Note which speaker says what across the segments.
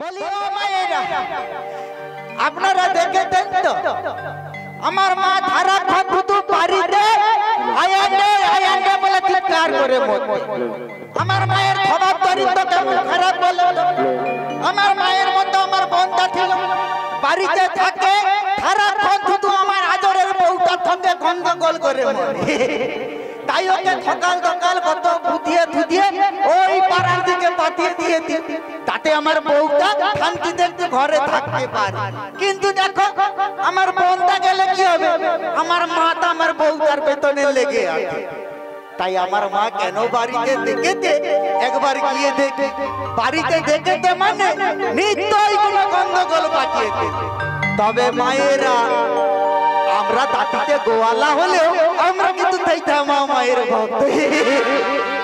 Speaker 1: বলি ও মায়েরা, আপনারা দেখেছেন তো আমার মা ধারা খাতুতু বাড়িতে আয়ান্ডে বলে চিৎকার করে মরছে। আমার মায়ের স্বভাব চরিত্র কেমন খারাপ বলে। আমার মায়ের মতো আমার বোনটা ছিল, বাড়িতে থাকে সারাক্ষণ শুধু আমার আদরের বউটার সঙ্গে গন্ডগোল করে মরে। তাই ওকে সকাল সকাল কত বুঝিয়ে ওই পাড়ার দিকে পাঠিয়ে দিয়েছে, তাতে আমার বউটা শান্তিতে একটু ঘরে থাকতে পারে। কিন্তু দেখো আমার বোনটা গেলে কি হবে, আমার মাটা আমার বউটার পেছনে লেগে আছে। তাই আমার মা কেন বাড়িতে দেখেছে, একবার গিয়ে দেখে, বাড়িতে দেখেছে মানে নিশ্চয়ই কোনো গন্ডগোল পাঠিয়েছে। তবে মায়েরা, আমরা দাঁতিতে গোয়ালা হলেও আমরা কিন্তু মায়ের ভক্ত।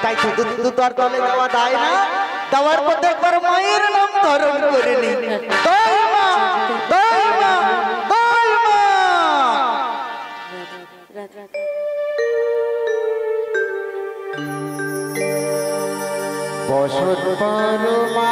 Speaker 1: তাই শুধু শুধু তো আর তলে দেওয়া যায় না, দেওয়ার পথে একবার মায়ের নাম ধরণ করে নি। বসত পরমা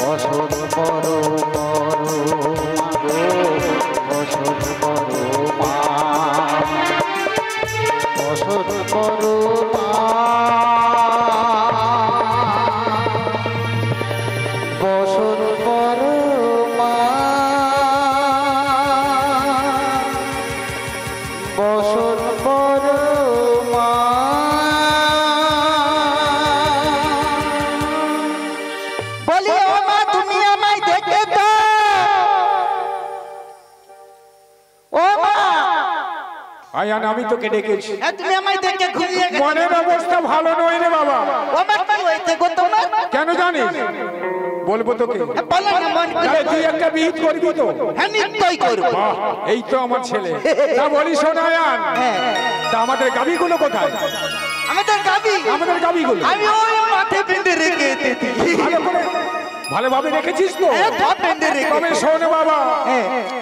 Speaker 1: বসন করো বসন করো মা, বসন করো মা, বসন করো মা, বসন করো মা। বলি ও মা তুমি আমায় দেখে তো, ও মা
Speaker 2: আয়ান আমি তোকে ডেকেছি,
Speaker 1: তুমি আমায় দেখে ঘুমিয়ে গেছো।
Speaker 2: মনের অবস্থা ভালো নয় রে বাবা।
Speaker 1: ও মা কি হয়েছে গো তোমার?
Speaker 2: কেন জানিস? বলবো তোকে।
Speaker 1: বলো না মন
Speaker 2: তাহলে তুই একটা বিহিত করবি তো?
Speaker 1: হ্যাঁ নিশ্চয়ই করবো।
Speaker 2: বাহ, এই তো আমার ছেলে। তা বলি শোন আয়ান, তা আমাদের গাভীগুলো কোথায়?
Speaker 1: আমাদের গাবি,
Speaker 2: আমাদের গাভীগুলো
Speaker 1: আমি ওই মাঠে বেঁধে রেখে এসেছি।
Speaker 2: ভালো করে ভালোভাবে রেখেছিস তো?
Speaker 1: হ্যাঁ সব বেঁধে রেখে।
Speaker 2: তবে শোন বাবা,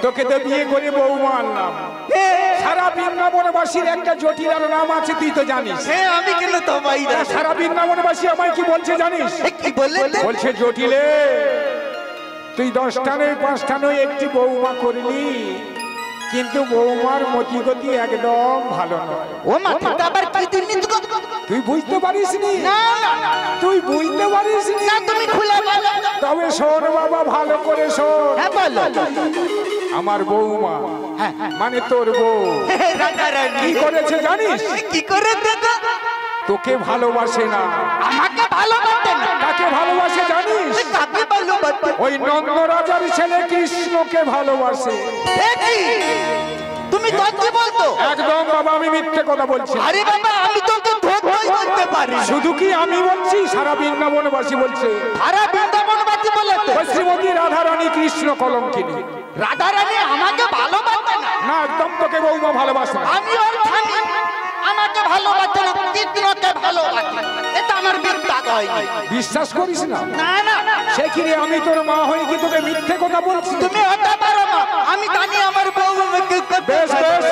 Speaker 2: তোকে তো বিয়ে করে বৌমা আনলাম। সারা বৃন্দাবনবাসীর একটা জটিলার নাম আছে, তুই তো জানিস।
Speaker 1: হ্যাঁ আমি কেন তোমায় না?
Speaker 2: সারা বৃন্দাবনবাসী আমায় কি বলছে জানিস?
Speaker 1: কি বললেন?
Speaker 2: বলছে জটিলে তুই 10টা নয় 5টা নয় একটি বৌমা করলি, কিন্তু বৌমার মতিগতি একদম ভালো নয়।
Speaker 1: ও মা তুমি আবার কি দিননি?
Speaker 2: তুই বুঝতে পারিসনি?
Speaker 1: না
Speaker 2: তুই বুঝতে পারিসনি?
Speaker 1: না তুমি খুলে বলো।
Speaker 2: তবে শোন বাবা, ভালো করে শোন।
Speaker 1: হ্যাঁ বলো।
Speaker 2: আমার বৌমা মানে তোর বউ
Speaker 1: রাজা রানী
Speaker 2: কি করেছে জানিস?
Speaker 1: কি করে দেখো?
Speaker 2: তোকে ভালোবাসে না।
Speaker 1: আমাকে ভালোবাসে না?
Speaker 2: কাকে ভালোবাসে জানিস?
Speaker 1: কাকে ভালোবাসে?
Speaker 2: ওই নন্দ রাজার ছেলে কৃষ্ণকে ভালোবাসে।
Speaker 1: কি তুমি সত্যি বলতো?
Speaker 2: একদম বাবা, আমি মিথ্যে কথা বলছি।
Speaker 1: আরে বাবা আমি তোকে ধোঁকাই বলতে পারি।
Speaker 2: শুধু কি আমি বলছি, সারা বৃন্দাবনবাসী বলছে।
Speaker 1: সারা বৃন্দাবনবাসী বলেছে
Speaker 2: শ্রীমতী রাধারানী কৃষ্ণ কলঙ্কিনী।
Speaker 1: রাধা রানী আমাকে ভালোবাসে না।
Speaker 2: না, একদম তোকে বৌমা ভালোবাসে না।
Speaker 1: আমি ওর স্বামী, আমাকে ভালোবাসে না, কৃষ্ণকে ভালোবাসে। এটা আমার বিশ্বাস হয়নি।
Speaker 2: বিশ্বাস করিস না?
Speaker 1: না না
Speaker 2: সে কি রে, আমি তোর মা হয়ে কি তোকে মিথ্যে কথা বলছি?
Speaker 1: তুমি হতে পারো না, আমি জানি আমার বউ আমাকে
Speaker 2: বেশ বেশ,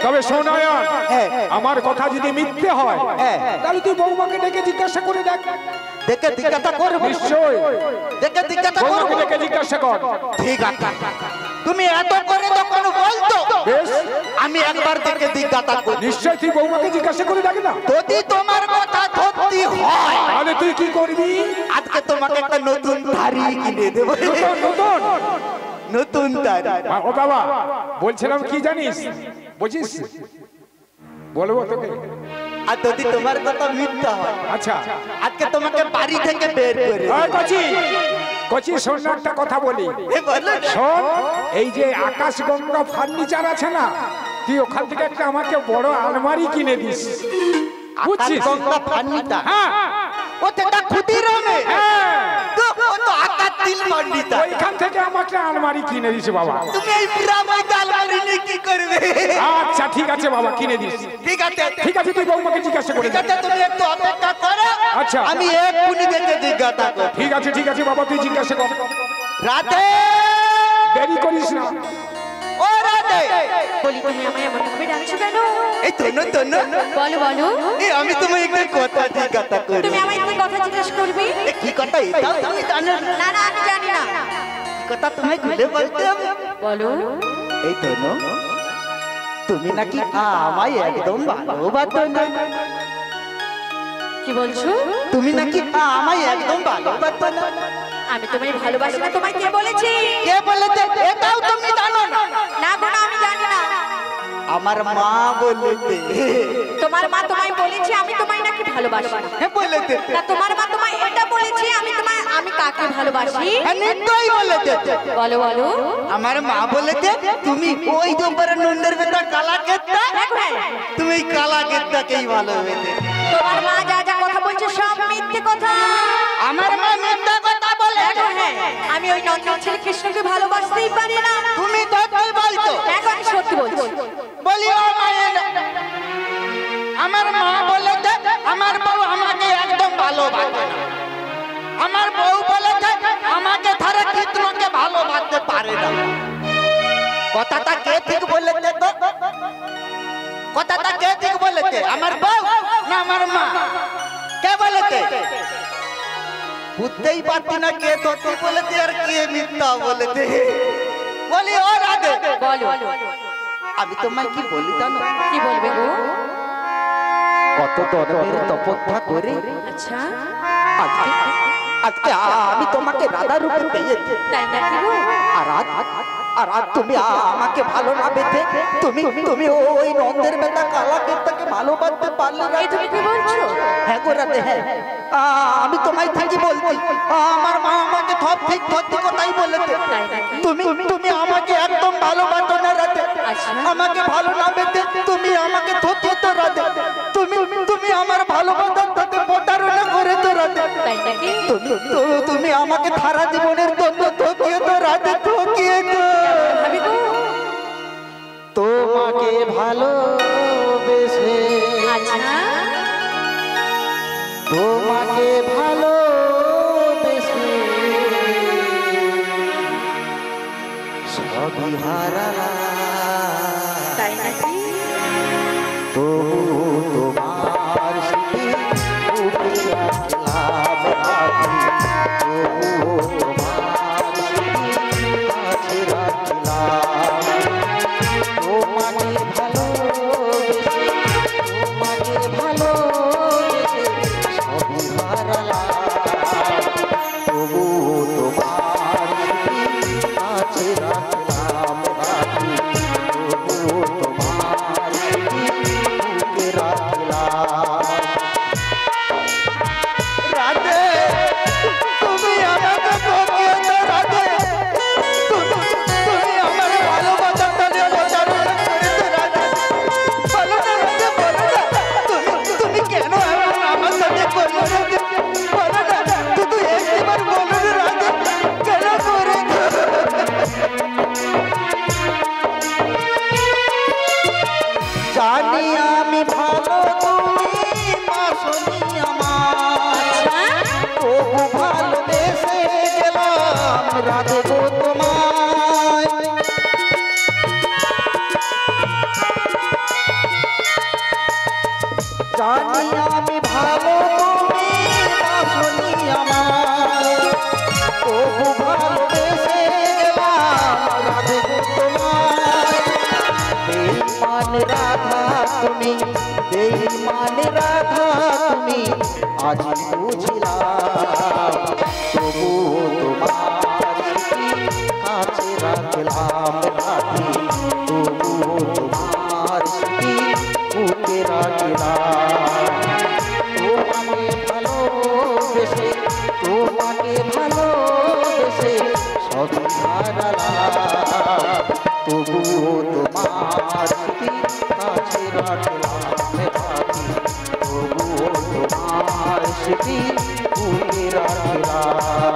Speaker 2: তবে শোন আয়ান, আমার কথা যদি মিথ্যে হয় তাহলে তুই বৌমাকে ডেকে জিজ্ঞাসা করে দেখ।
Speaker 1: দেখে জিজ্ঞাসা করবো।
Speaker 2: নিশ্চয়
Speaker 1: দেখে জিজ্ঞাসা করবো।
Speaker 2: বৌমাকে ডেকে জিজ্ঞাসা কর।
Speaker 1: ঠিক আছে, তুমি এত করে যখন বলতো
Speaker 2: বেশ,
Speaker 1: আমি একবার দেখে জিজ্ঞাসা করব।
Speaker 2: নিশ্চয় তুই বৌমাকে জিজ্ঞাসা করে দেখ না।
Speaker 1: যদি তোমার কথা সত্যি হয়
Speaker 2: তাহলে তুই কি করবি?
Speaker 1: আজকে তোমাকে একটা নতুন শাড়ি কিনে দেবো।
Speaker 2: নতুন নতুন
Speaker 1: নতুন শাড়ি।
Speaker 2: ও বাবা, বলছিলাম কি জানিস, বুঝিস বলবো তোকে।
Speaker 1: আর যদি তোমার কথা মিথ্যা হয়,
Speaker 2: আচ্ছা
Speaker 1: আজকে তোমাকে বাড়ি থেকে বের করে
Speaker 2: ওই কচি কচি, শোন না একটা কথা বলি।
Speaker 1: বলো।
Speaker 2: শোন, এই যে আকাশগঙ্গা ফার্নিচার আছে না, তুই ওখান থেকে একটা আমাকে বড় আলমারি কিনে দিস, বুঝছিস?
Speaker 1: গঙ্গা ফার্নিচার,
Speaker 2: হ্যাঁ
Speaker 1: ওটা ক্ষুদিরামে। তো ও তো আকাশ তিল ফার্নিচার।
Speaker 2: ওইখান থেকে আমাকে আলমারি কিনে দিস বাবা।
Speaker 1: তুমি এই গ্রামে আলমারি নিয়ে কি করবে?
Speaker 2: আচ্ছা ঠিক আছে বাবা, কিনে দিস।
Speaker 1: ঠিক আছে
Speaker 2: ঠিক আছে, তুই বৌমাকে জিজ্ঞাসা করে
Speaker 1: ঠিক
Speaker 2: দে।
Speaker 1: আছে, তুমি একটু অপেক্ষা করো।
Speaker 2: আচ্ছা।
Speaker 1: আমি এক্ষুনি দেখে জিজ্ঞাসা করব।
Speaker 2: ঠিক আছে ঠিক আছে বাবা, তুই জিজ্ঞাসা কর,
Speaker 1: রাধে,
Speaker 2: দেরি করিস না।
Speaker 1: ও রাধে,
Speaker 3: বলি তুমি আমায় এমন ভাবে ডাকছো কেন?
Speaker 1: এই তনু
Speaker 3: বলো বলো,
Speaker 1: এই আমি তোমায় একটু কথা জিজ্ঞাসা করি।
Speaker 3: তুমি আমায় কি কথা জিজ্ঞেস করবে?
Speaker 1: এ কি কথা? এটাও তুমি জানো না?
Speaker 3: না না, আমি জানি না।
Speaker 1: কি কথা তুমি খুলে বলতে হবে।
Speaker 3: বলো।
Speaker 1: এই তনু, তুমি নাকি আমায় একদম ভালোবাসো না?
Speaker 3: কি বলছো?
Speaker 1: তুমি নাকি আমায় একদম ভালোবাসো না?
Speaker 3: আমি তোমায় ভালোবাসি না, তোমায় কে বলেছে?
Speaker 1: কে বলেছে এটাও তুমি জানো না?
Speaker 3: না গো না, আমি জানি না।
Speaker 1: আমার মা বলেছে।
Speaker 3: তোমার মা তোমায় বলেছে আমি তোমায় নাকি ভালোবাসি না?
Speaker 1: হ্যাঁ বলেছে।
Speaker 3: না, তোমার মা তোমায় এটা বলেছে আমি কাকে ভালোবাসি?
Speaker 1: হ্যাঁ নিশ্চয়ই বলেছে।
Speaker 3: বলো বলো।
Speaker 1: আমার মা বলেছে তুমি ওই যে উপরে নন্দের বেটা কালা গেটটা, তুমি এই কালা গেটটাকেই ভালোবেসে।
Speaker 3: তোমার মা যা যা কথা বলছে সব মিথ্যে কথা।
Speaker 1: আমার মা মিথ্যা কথা বলে?
Speaker 3: আমি ওই নন্দন ছেলে কৃষ্ণকে ভালোবাসতেই পারি না।
Speaker 1: তুমি সত্যি বলছো?
Speaker 3: এখন সত্যি বলছি।
Speaker 1: বলি ও মায়ের, আমার মা বলেছে আমার বউ আমাকে একদম ভালোবাসে না। আমার বউ বলেছে আমাকে ধারে কৃষ্ণকে ভালোবাসতে পারে না। কথাটা কে ঠিক বলেছে তো? কথাটা কে ঠিক বলেছে? আমার বউ না আমার মা? কে বলেছে? বুঝতেই পারছি না কে সত্যি বলেছে আর কে মিথ্যা বলেছে। বলি ও রাধে,
Speaker 3: বলো
Speaker 1: আমি তোমায় কি বলি জানো?
Speaker 3: কি বলবে গো?
Speaker 1: কত ধর্মের তপস্যা করে
Speaker 3: আচ্ছা,
Speaker 1: আজকে আজকে আমি তোমাকে রাধা রূপে পেয়েছি।
Speaker 3: তাই নাকি গো?
Speaker 1: আর আজ তুমি আমাকে ভালো না বেঁধে তুমি তুমি ওই নন্দের বেটা কালাকেরটাকে ভালোবাসতে পারলে না।
Speaker 3: এই তুমি কি বলছো?
Speaker 1: হ্যাঁ গো রাধে, হ্যাঁ আমি তোমায় ঠিকই বলছি। আমার মা আমাকে ঠিক সত্যি কথাই বলেছে।
Speaker 3: তাই নাকি?
Speaker 1: তুমি তুমি আমাকে একদম ভালোবাসো না রাধে।
Speaker 3: আচ্ছা।
Speaker 1: আমাকে ভালো না বেঁধে তুমি আমাকে ঠকিয়ে তো রাধে। তুমি তুমি আমার ভালোবাসার সাথে প্রতারণা করে তো রাধে।
Speaker 3: তাই নাকি?
Speaker 1: তুমি আমাকে সারা জীবনের জন্য ঠকিয়ে তো রাধে, ঠকিয়ে তো।
Speaker 3: ভাবি গো?
Speaker 1: তোমাকে ভালোবেসে,
Speaker 3: আচ্ছা,
Speaker 1: তোমাকে ভালোবেসে সবই হারালাম।
Speaker 3: তাই নাকি?
Speaker 1: তবু তোমার স্মৃতি বুকে রাখলাম রাখি, তবু তোমার স্মৃতি কাছে রাখলাম। তোমাকে ভালোবেসে, তোমাকে ভালোবেসে সবই হারালাম। তবু তোমার স্মৃতি কাছে রাখলাম রাখি, তবু তোমার স্মৃতি বুকে রাখলাম। রাধে, তুমি আমাকে ঠকিয়ে তো রাধে। তুমি আমার ভালোবাসাটা নিয়ে প্রতারণা করেছো রাধে। বলো না রাধে, বলো না তুমি কেন এমন আমার সাথে করলে রাধে? বলো না, শুধু একবার বলো না রাধে, কেন করেছো? জানি আমি ভালো, তুমি বাসনি আমার। তবু ভালোবেসে গেলাম রাধে গো তোমায়। জানি আমি ভালো, তুমি বাসনি আমার। তবু ভালোবেসে গেলাম রাধে গো তোমায়। বেঈমান রাধা তুমি, বেঈমান রাধা তুমি, আজ বুঝলাম। তবু তোমার স্মৃতি কাছে রাখলাম রাখি, তবু তোমার স্মৃতি বুকে রাখলাম। তোমাকে ভালোবেসে, তোমাকে ভালোবেসে সবই হারালাম। তবু তোমার স্মৃতি কাছে রাখলাম রাখি, তবু তোমার স্মৃতি বুকে রাখলাম।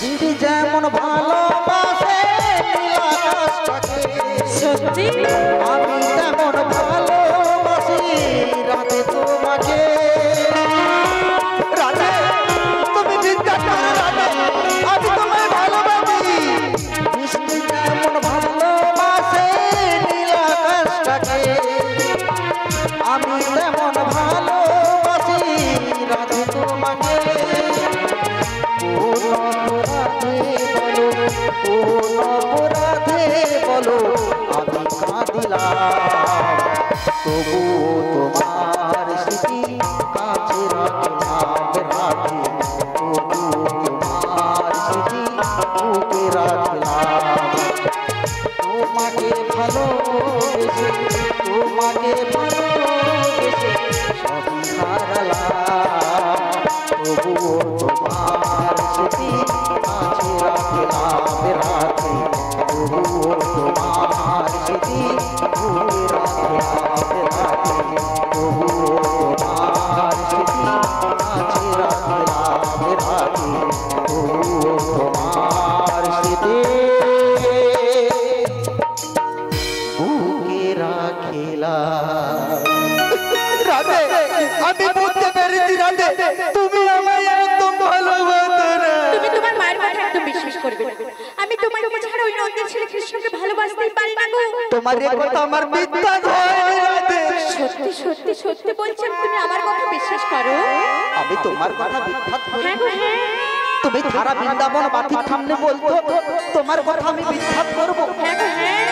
Speaker 1: বৃষ্টি যেমন ভালোবাসে নীল আকাশটাকে,
Speaker 3: সত্যি?
Speaker 1: আমি তেমন ভালোবাসি রাধে তোমাকে। রাধে, তুমি বিশ্বাস করো রাধে, আমি তোমায় ভালোবাসি। বৃষ্টি যেমন ভালোবাসে নীল আকাশটাকে, আমি তেমন ভালোবাসি রাধে তোমাকে। কোন অপরাধে বলো, কোন অপরাধে বলো আমি কাঁদিলাম। তবু তোমার স্মৃতি কাছে রাখলাম রাখি, তবু তোমার স্মৃতি বুকে রাখলাম। তোমাকে ভালোবেসে, তোমাকে ভালোবেসে সবই হারালাম। তবুও তোমার স্মৃতি কাছে রাখলাম রাখি, তবুও তোমার স্মৃতি বুকে রাখলাম রাখি, তবুও তোমার স্মৃতি কাছে রাখলাম রাখি, তবুও তোমার
Speaker 3: আমি তোমাকে ছাড়া ওই নন্দের ছেলে কৃষ্ণকে ভালোবাসতেই পারি না গো।
Speaker 1: তোমার এ কথা আমার মিথ্যা হয় রাধে।
Speaker 3: সত্যি সত্যি সত্যি বলছেন, তুমি আমার কথা বিশ্বাস করো?
Speaker 1: আমি তোমার কথা মিথ্যা করি?
Speaker 3: হ্যাঁ গো হ্যাঁ।
Speaker 1: তুমি ধারা বৃন্দাবন বাতির সামনে বলতো তোমার কথা আমি মিথ্যা করবো?
Speaker 3: হ্যাঁ গো হ্যাঁ।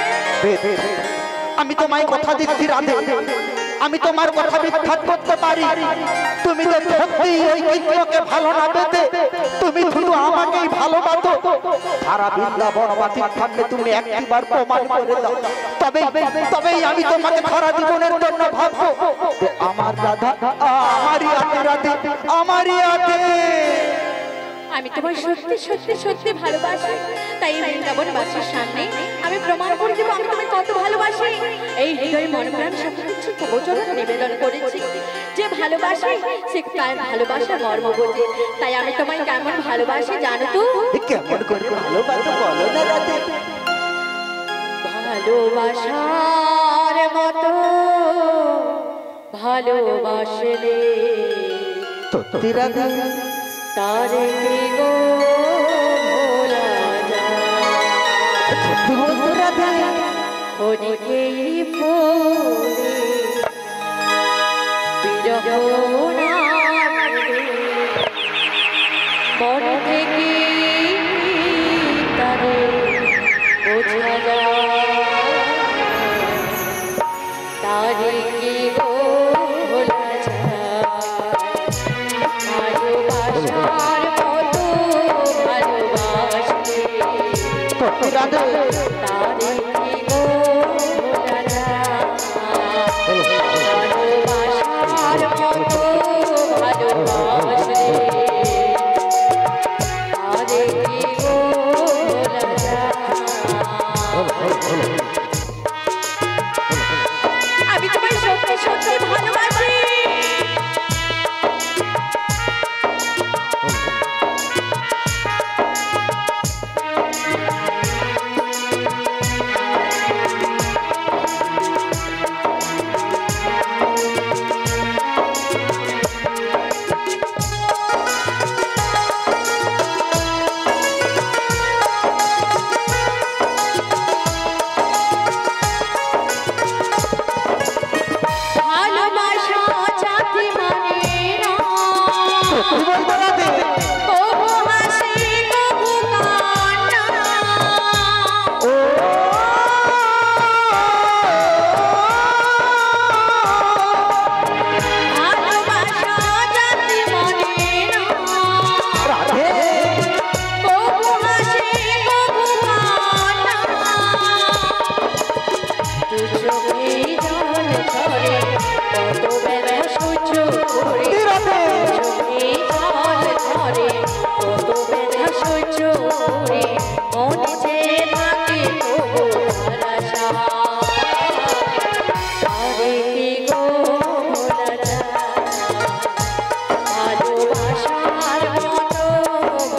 Speaker 1: আমি তোমায় কথা দিচ্ছি রাধে, আমি তোমার কথা মিথ্যা করতে পারি। তুমি তো সত্যি ওই কৃষ্ণকে ভালো না পেতে তুমি শুধু আমাকেই ভালোবাসো। সারা বৃন্দাবন বাতির সামনে তুমি একবার প্রমাণ করে দাও, তবেই আমি তোমাকে সারা জীবনের জন্য ভাববো যে আমার রাধা আমারই আছে, রাধে আমারই আছে।
Speaker 3: আমি তোমার সত্যি সত্যি সত্যি ভালোবাসি, তাই এই বৃন্দাবনবাসীর সামনে আমি প্রমাণ করে দেবো আমি তোমায় কত ভালোবাসি। এই হৃদয় মন প্রাণ সব কিছু প্রবচন নিবেদন করেছি, যে ভালোবাসি সে তার ভালোবাসার মর্ম বোঝে। তাই আমি তোমায় কেমন ভালোবাসি জানো তো?
Speaker 1: কেমন করে ভালোবাসো বলো না রাধে।
Speaker 3: ভালোবাসার মতো ভালোবাসলে
Speaker 1: সত্যি রাধে
Speaker 3: তারে কি গো ভোলা যায়?
Speaker 1: সত্যি বলছো রাধে?
Speaker 3: ওদিকেই ফুলে বিরহ নামে মন থেকে তারে বোঝা যায়, তারে কি গো ভোলা যায়? ভালোবাসার মতো ভালোবাসলে
Speaker 1: সত্যি রাধে
Speaker 3: তারে কি গো ভোলা যায়? ভালোবাসার মতো ভালোবাসলে তারে কি গো ভোলা যায়? আমি তোমায় সত্যি সত্যি ভালোবাসি। ভালোবাসা জাতি মানে না,
Speaker 1: সত্যি বলছো রাধে?
Speaker 3: কবু হাসি কবু কান্না।
Speaker 1: ও
Speaker 3: ভালোবাসা জাতি মানে না,
Speaker 1: রাধে
Speaker 3: কবু হাসি কবু কান্না। দু চোখে জল ঝরে কত বেলা সহ্য করে,
Speaker 1: রাধে
Speaker 3: চোখে জল ঝরে কত বেলা সহ্য করে, মনে যে থাকে তবু তার আশা। তারে কি গো ভোলা যায়? ভালোবাসার মতো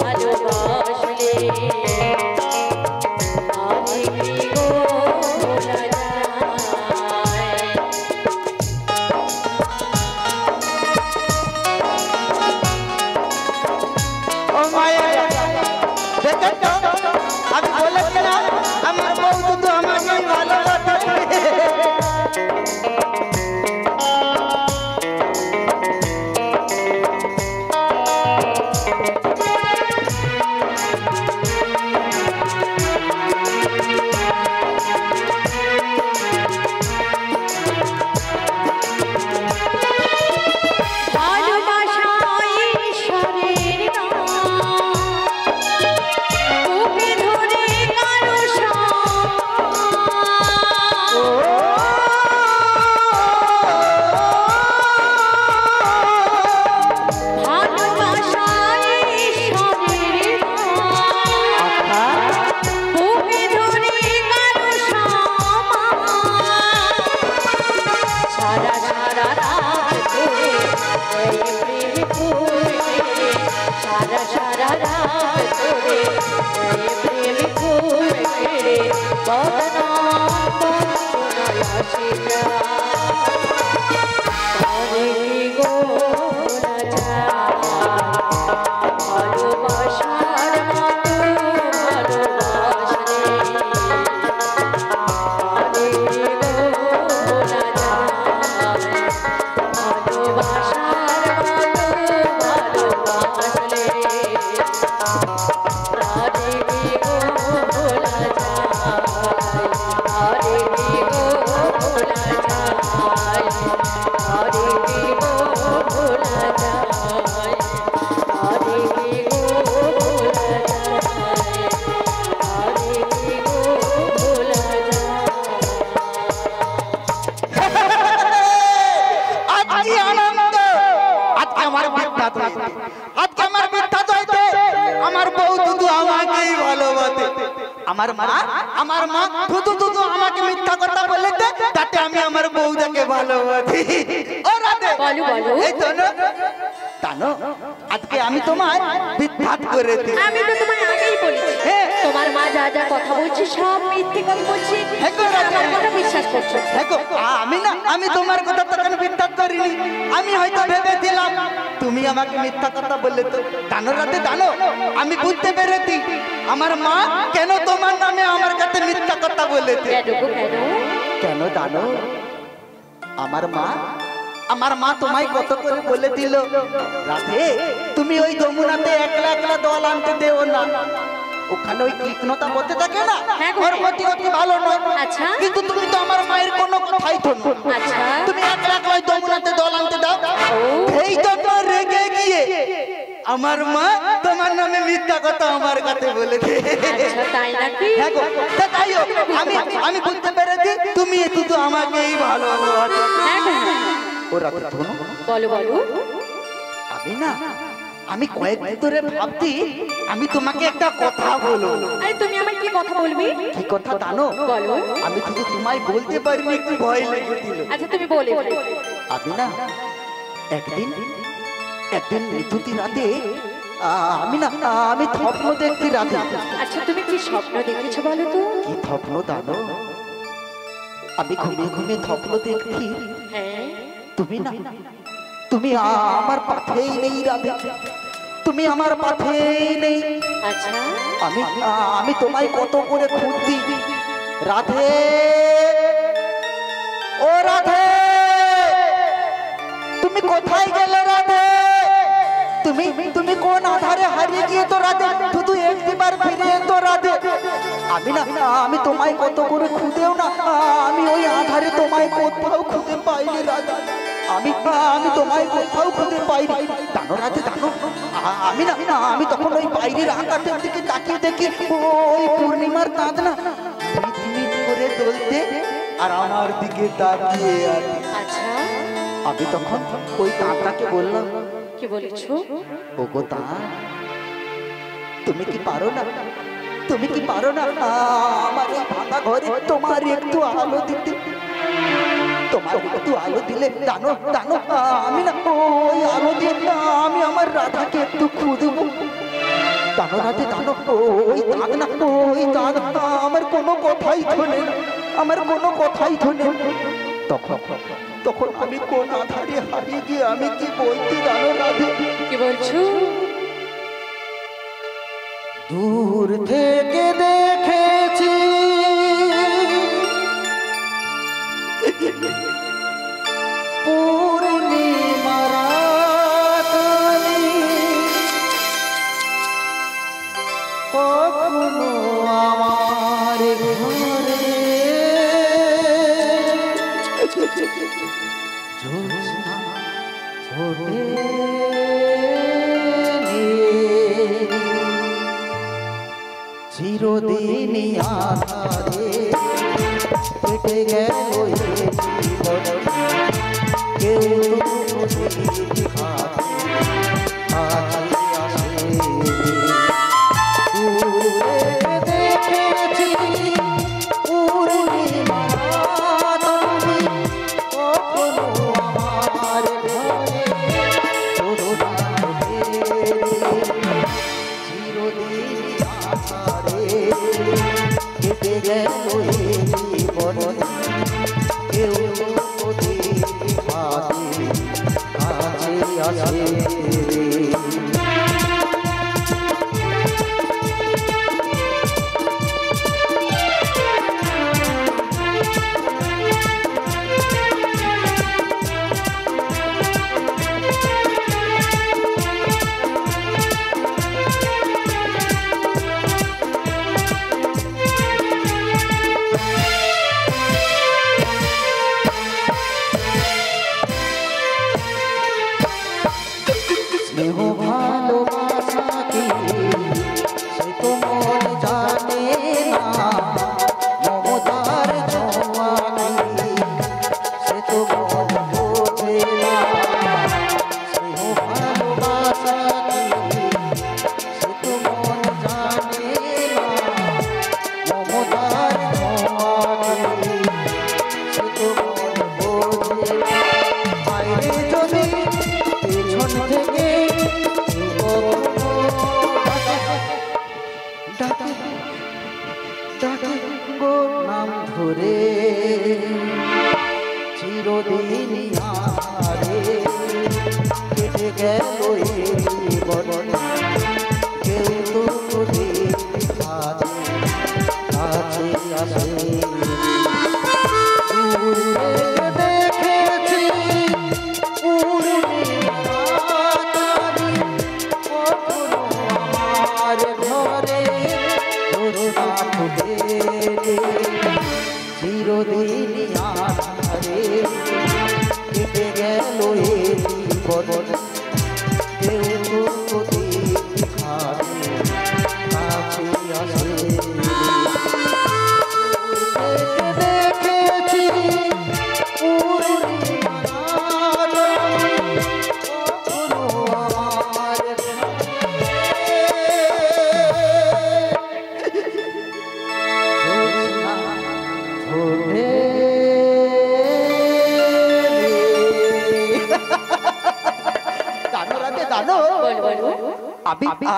Speaker 3: ভালোবাসলে তারে কি গো ভোলা যায়?
Speaker 1: ও মায়া দেখেন তো আমি বলেছি না আমার বউ তো আমাকে ভালোবাসে।
Speaker 3: ভালোবাসা ঈশ্বরের নাম, বুকে ধরে কারো ভালোবাসা ঈশ্বরের নাম, বুকে ধরে কারো সারা সারা রাত ধরে এই প্রেম করবে, সারা সারা রাত ধরে এই প্রেম করবে, বদনাম বদনায় আসে যায়। তারে কি গো ভোলা যায়? ভালোবাসার মতো ভালোবাসলে
Speaker 1: আমার মা শুধু শুধু আমাকে মিথ্যা কথা বলেছে, তাতে আমি আমার বউটাকে ভালোবাসি। ও রাধে,
Speaker 3: বলো বলো।
Speaker 1: এই তো না জানো, আজকে আমি তোমায় বিদ্ঘাত করেছি।
Speaker 3: আমি তো তোমায় আগেই বলেছি
Speaker 1: হ্যাঁ।
Speaker 3: তোমার মা যা যা কথা বলছে সব মিথ্যে কথা বলছে,
Speaker 1: হ্যাঁ গো,
Speaker 3: তুমি আমার কথা বিশ্বাস করছো।
Speaker 1: দেখো আমি তোমার কথা তখন বিশ্বাস করিনি। আমি হয়তো ভেবেছিলাম তুমি আমাকে মিথ্যা কথা বললে। তো জানো রাতে, জানো আমি বুঝতে পেরেছি আমার মা কেন তোমার নামে আমার কাছে মিথ্যা কথা বলেছে।
Speaker 3: কেন গো, কেন?
Speaker 1: কেন জানো? আমার মা তোমায় কত করে বলে দিল, রাধে তুমি ওই যমুনাতে একলা একলা দল আনতে দেও না, ওখানে ওই কৃষ্ণতা বলতে থাকে না,
Speaker 3: হ্যাঁ গো।
Speaker 1: ওর প্রতি অতি ভালো নয়।
Speaker 3: আচ্ছা।
Speaker 1: কিন্তু তুমি তো আমার মায়ের কোনো কথাই শোনো।
Speaker 3: আচ্ছা।
Speaker 1: তুমি একলা একলা ওই যমুনাতে দল আনতে দাও।
Speaker 3: ও।
Speaker 1: এই তো তোমার রেগে গিয়ে আমার মা তোমার নামে মিথ্যা কথা আমার কাছে বলেছে।
Speaker 3: আচ্ছা, তাই নাকি?
Speaker 1: হ্যাঁ গো, তা তাই হোক, আমি বুঝতে পেরেছি তুমি শুধু আমাকেই ভালোবাসো।
Speaker 3: হ্যাঁ গো।
Speaker 1: ওরা তো শোনো,
Speaker 3: বলো বলো।
Speaker 1: আমি কয়েকদিন ধরে ভাবছি আমি তোমাকে একটা কথা বলবো।
Speaker 3: আরে তুমি আমার কি কথা বলবি?
Speaker 1: কি কথা জানো?
Speaker 3: বলো।
Speaker 1: আমি শুধু তোমায় বলতে পারিনি, একটু ভয় লেগেছিল।
Speaker 3: আচ্ছা তুমি বলে বলো।
Speaker 1: আমি না একদিন নিতুতি রাতে আমি স্বপ্ন দেখছি রাতে।
Speaker 3: আচ্ছা তুমি কি স্বপ্ন দেখেছো বলো তো?
Speaker 1: কি স্বপ্ন জানো? আমি ঘুমিয়ে ঘুমিয়ে স্বপ্ন দেখছি
Speaker 3: হ্যাঁ।
Speaker 1: তুমি আমার পাশেই নেই রাধে, তুমি আমার পাশেই নেই।
Speaker 3: আচ্ছা।
Speaker 1: আমি তোমায় কত করে খুঁজছি রাধে, ও রাধে তুমি কোথায় গেলে রাধে? তুমি কোন আধারে হারিয়ে গিয়ে তো রাধে, শুধু একবার ফিরে তো রাধে। আমি তোমায় কত করে খুঁজেও না, আমি ওই আধারে তোমায় কোথাও খুঁজে পাইনি রাধে। আমি তোমায় কোথাও খুঁজে পাইনি। জানো রাধে, জানো আমি তখন ওই বাইরের আকাশের দিকে তাকিয়ে দেখি ওই পূর্ণিমার চাঁদ না মিট করে জ্বলতে আর আমার দিকে তাকিয়ে আছে।
Speaker 3: আচ্ছা।
Speaker 1: আমি তখন ওই চাঁদটাকে বললাম,
Speaker 3: কি বলেছো?
Speaker 1: ওগো চাঁদ, তুমি কি পারো না আমার এই ভাঙা ঘরে তোমার একটু আলো দিতে? তোমার একটু আলো দিলে জানো আমি না ওই আলো দিয়ে আমি আমার রাধাকে একটু খুঁজবো। জানো রাধে, জানো ওই চাঁদ না, ওই চাঁদ আমার কোনো কথাই শোনে। তখন আমি কোন আধারে হারিয়ে গিয়ে আমি কি বলতে জানো রাধে?
Speaker 3: কি বলছো?
Speaker 1: দূর থেকে দেখেছি পূর্ণিমার রাতে, কখনো আমার ঘরে জ্যোৎস্না ফোটেনি, চিরদিন আধারে কেটে গেল জীবন, কেউ দেখেছি পূর্ণিমা তুমি, কখনো আমার ঘরে চিরদিন আধারে কেটে গেল জীবন, কেউ আছে। ডাকবো নাম ধরে চিরদিন আরে কেটে গেল এই জীবন কেউ তো দেখে আছে আছে দেখেছি আমার ঘরে চিরদিন আরে কেটে গেল এই জীবন কেউ তো দেখাবে কাছে আসে দেখেছি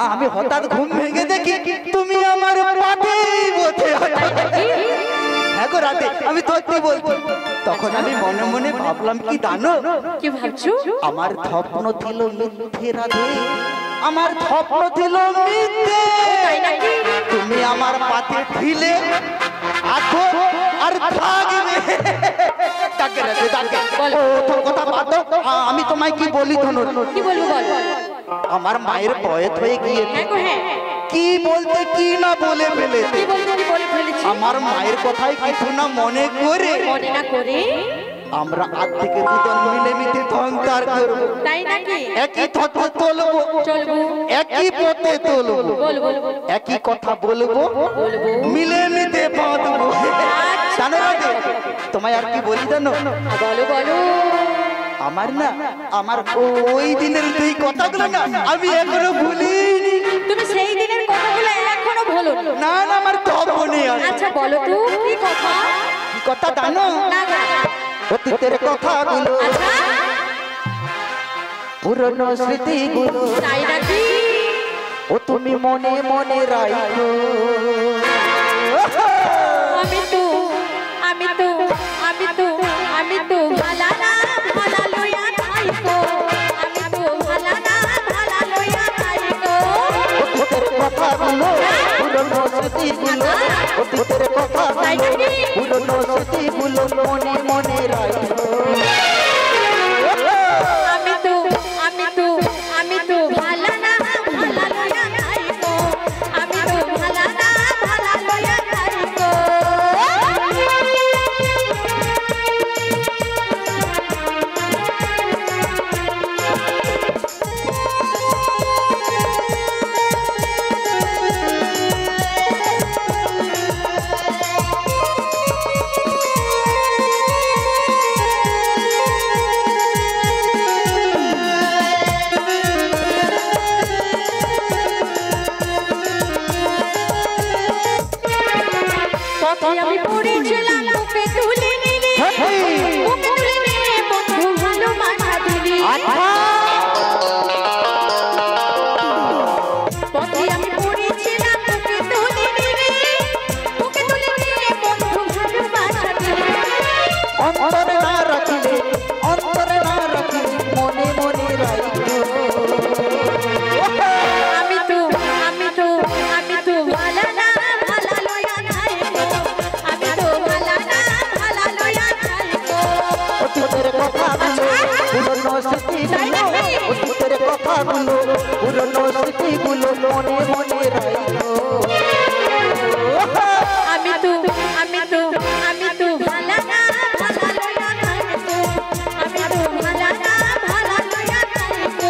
Speaker 1: আমি হঠাৎ ঘুম ভেঙে দেখি তুমি আমার পাশে বসে হ্যাঁ গো রাতে আমি সত্যি বলছি তখন আমি মনে মনে ভাবলাম কি জানো
Speaker 3: কি ভাবছো?
Speaker 1: আমার স্বপ্ন ছিল মিথ্যে রাধে আমার স্বপ্ন ছিল মিথ্যে তুমি আমার পাশে ছিলে আছো আর থাকবে তাকে রাতে তাকে ও কথা বাদ দাও আমি তোমায় কি বলি ধনু
Speaker 3: কি বলবো বলো?
Speaker 1: আমার মায়ের বয়স হয়ে গিয়েছে
Speaker 3: হ্যাঁ গো হ্যাঁ।
Speaker 1: কি বলতে কি না বলে ফেলেছে
Speaker 3: কি বলতে কি বলে ফেলেছি?
Speaker 1: আমার মায়ের কথাই কিছু না মনে করে
Speaker 3: মনে না করে
Speaker 1: আমরা আজ থেকে দুজন মিলেমিশে সংসার করব
Speaker 3: তাই নাকি?
Speaker 1: একই পথে চলবো
Speaker 3: চলবো
Speaker 1: একই পথে চলবো
Speaker 3: বলবো
Speaker 1: একই কথা বলবো মিলেমিশে বাঁধবো জানো রাধে তোমায় আর কি বলি জানো
Speaker 3: বলো বলো।
Speaker 1: আমার না আমার ওই দিনের সেই কথাগুলো না আমি এখনো ভুলিনি
Speaker 3: তুমি সেই দিনের কথাগুলো এখনো বলো
Speaker 1: না না আমার সব মনে আছে
Speaker 3: আচ্ছা বলো তো কি কথা?
Speaker 1: কি কথা জানো
Speaker 3: না না
Speaker 1: অতীতের কথাগুলো
Speaker 3: আচ্ছা
Speaker 1: পুরনো স্মৃতিগুলো
Speaker 3: তাই নাকি?
Speaker 1: ও তুমি মনে মনে রাখো
Speaker 3: আমি তো আমি তো আমি তো আমি তো ভালা না ভালা লইয়া যাইতো আমি তো ভালা না ভালা লইয়া যাইতো
Speaker 1: অতীতের কথাগুলো পুরনো স্মৃতিগুলো অতীতের কথাগুলো পুরনো স্মৃতিগুলো মনে মনে রাখো
Speaker 3: আমি তো আমি তো আমি তো ভালা না ভালা লইয়া যাইতো আমি তো ভালা না ভালা লইয়া যাইতো পথে আমি পড়েছিলাম বুকে তুলে নিলি বুকে তুলে নিয়ে বন্ধু ভালোবাসা দিলি পথে আমি পড়েছিলাম বুকে তুলে নিলি বুকে তুলে নিয়ে বন্ধু ভালোবাসা দিলি
Speaker 1: অন্তরে না রাখিলে মনে মনে রাখো
Speaker 3: আমি তো আমি তো আমি তো ভালা না ভালা লইয়া যাইতো আমি তো ভালা না ভালা লইয়া যাইতো
Speaker 1: অতীতের কথাগুলো পুরনো স্মৃতিগুলো অতীতের কথাগুলো পুরনো স্মৃতিগুলো মনে মনে রাখো
Speaker 3: আমি তো আমি তো আমি তো ভালা না ভালা লইয়া যাইতো আমি তো ভালা না ভালা লইয়া যাইতো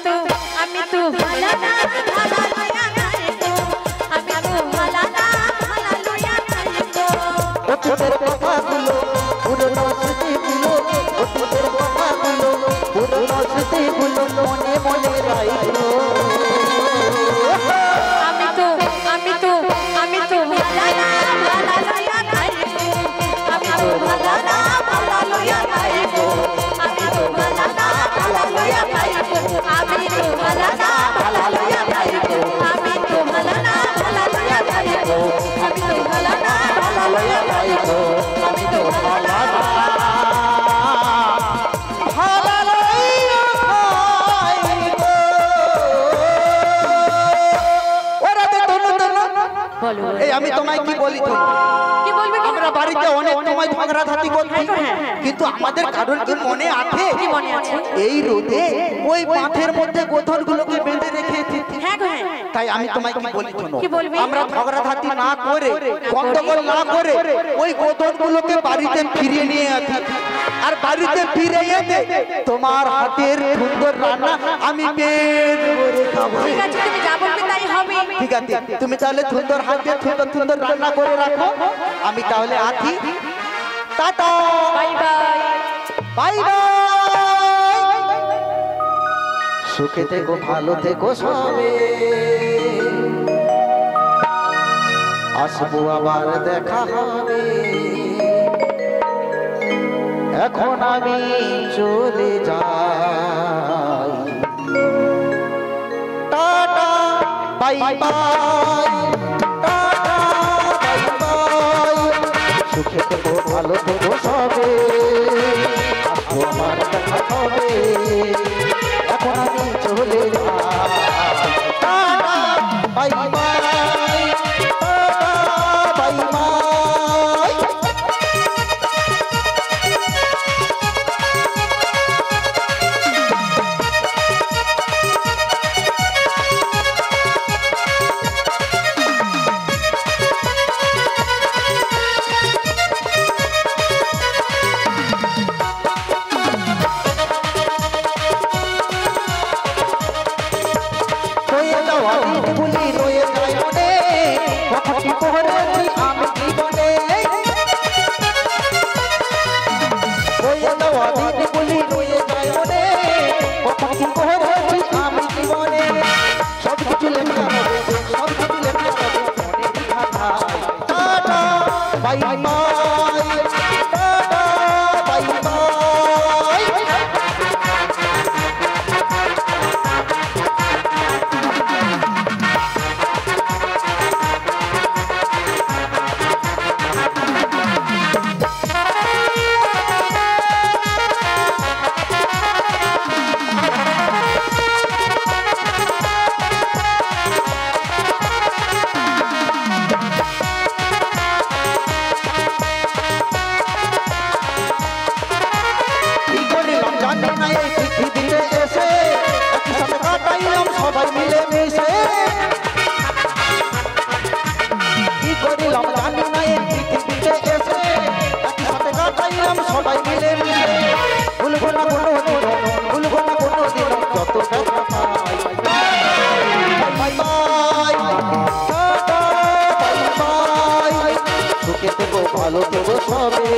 Speaker 3: তো ভালা না ভালা লয়া খাইতো আমি তো ভালা না ভালা লয়া খাইতো
Speaker 1: অতীতের কথাগুলো পুরনো স্মৃতিগুলো অতীতের কথাগুলো পুরনো স্মৃতিগুলো মনে মনে রাখো
Speaker 3: আমি তো ভালা না ভালা লয়া খাইতো আমি তো ভালা না ভালা লয়া খাইতো আমি তো ভালা না ভালা লয়া খাইতো আমি তো ভালা না ভালা লয়া খাইতো আমি তো ভালা না ভালা লয়া খাইতো আমি তো ভালা না ভালা লয়া খাইতো আমি তো ভালা না
Speaker 1: এই আমি তোমায় কি বলি তো
Speaker 3: কি বলবি
Speaker 1: আমরা বাড়িতে অনেক সময় ঝগড়াঝাটি করছি কিন্তু আমাদের কারোর কি মনে আছে
Speaker 3: কি মনে আছে
Speaker 1: এই রোদে ওই মাঠের মধ্যে গোথরগুলোকে বেঁধে রেখেছি
Speaker 3: হ্যাঁ গো হ্যাঁ
Speaker 1: তাই আমি তোমায় কি বলি শোনো
Speaker 3: কি বলবি?
Speaker 1: আমরা ঝগড়াঝাটি না করে গন্ডগোল না করে ওই গোথরগুলোকে বাড়িতে ফিরিয়ে নিয়ে আসি আর বাড়িতে ফিরে এসে তোমার হাতের সুন্দর রান্না আমি পেট ভরে খাবো
Speaker 3: ঠিক আছে তুমি যা বলবে তাই হবে
Speaker 1: ঠিক আছে তুমি তাহলে সুন্দর হাতে সুন্দর সুন্দর রান্না করে রাখো আমি তাহলে আসি tata
Speaker 3: bye bye
Speaker 1: bye bye সুখে থেকো ভালো থেকো সবে আসবো আবার দেখা হবে এখন আমি চলে যাই tata bye bye tata bye bye সুখে থেকো ভালো থেকো সবে আসবো আমার দেখা হবে এখন আমি চলে যাই tata bye bye tata bye bye রয়ে যাওয়া দিনগুলি রয়ে যায় মনে কখনই পড়েছি আমি জীবনে রয়ে যাওয়া দিনগুলি রয়ে যায় মনে কখনই পড়েছি আমি জীবনে সব কিছু লেখা হবে সব কিছু লেখা হবে মনের খাতায় tata bye bye tata bye bye কি করিলাম জানি না এই পৃথিবীতে এসে একই সাথে কাটাইলাম সবাই মিলে মিশে কি করিলাম জানি না এই পৃথিবীতে এসে একই সাথে কাটাইলাম সবাই মিলে মিশে ভুলবো না কোনো দিন ভুলবো না কোনো দিন যত ব্যথা pi bye bye tata bye bye সুখে থেকো ভালো থেকো সবে